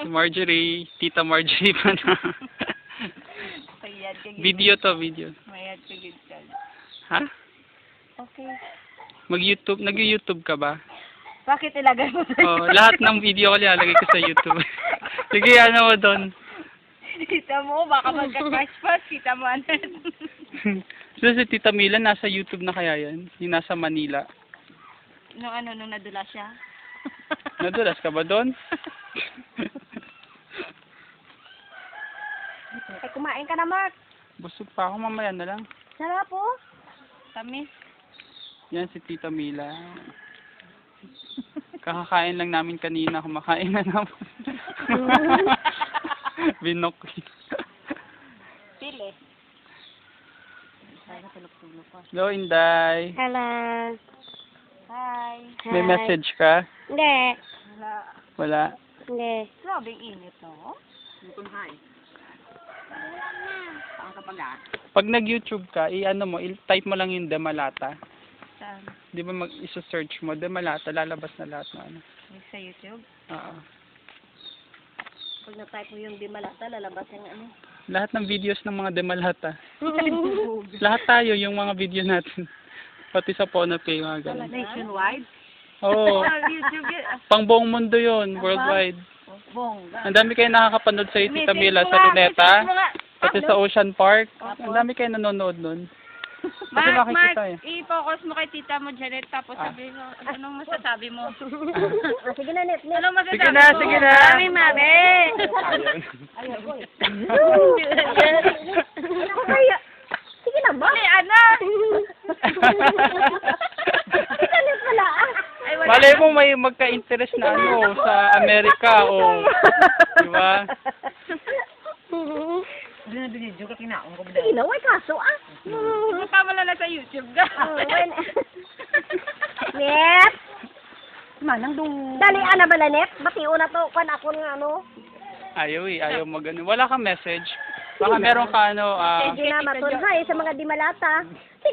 Si Marjorie, Tita Marjorie pa na. Mayad ka gid. Video to, video. Mayad ka gid ka. Ha? Okay. Mag-YouTube, nag-YouTube ka ba? Bakit ilagay mo sa Oh, lahat ng video ko nilalagay ko sa YouTube. Sige, ano mo doon? Kita mo, baka magka-crash pa. Kita mo, ano. So, si Tita Mila, nasa YouTube na kaya yan? Yung nasa Manila. Nung nadula siya. Nadulas ka ba doon? Ay, kumain ka na, Mark. Busog pa ako, mamaya na lang. Sarap po. Tamis. Yan si Tita Mila. Kakakain lang namin kanina, kumakain na naman. Binok. Pili. Hello, Inday. Hello. Hi. May message ka? Hindi. Wala. Wala. Hindi. Grabe init, no? Hi. Saan ka pala? Pag nag-YouTube ka, i-ano mo, i-type mo lang yung Demalata. Saan? Di ba mag-search mo, Demalata, lalabas na lahat ng ano. Sa YouTube? Oo. Pag na-type mo yung Dimalata, lalabas yung ano. Lahat ng videos ng mga Demalata. Lahat tayo, yung mga video natin. Pati sa Ponapay, mga ganun. Nationwide? Oo. YouTube yun. Pang buong mundo yun, worldwide. Bongga. Ang dami kayo nakakapanood sa Tita Mila sa Luneta, pati sa Ocean Park. Ang dami kayo nanonood nun. Kasi Mark, makikita eh. i-focus mo kay tita mo, Janet, tapos sabihin mo, anong masasabi mo? Sige na, Net. Anong masasabi Sige na, mo? sige na. Mami, mami! Sige na ba? Ay, anak! Sige na, wala. Ay, wala. Malay mo may magka-interest na ano sa Amerika o di ba? Sige na, why kaso ah? Kasama lang na sa YouTube ka. Net! Manang dung... Dali, ana ba na, Net? Batiyo na to. Kwan ako ng ano. Ayaw eh, ayaw mag ano. Wala kang message. Baka meron ka ano, Medyo na matunhay sa mga Dimalata.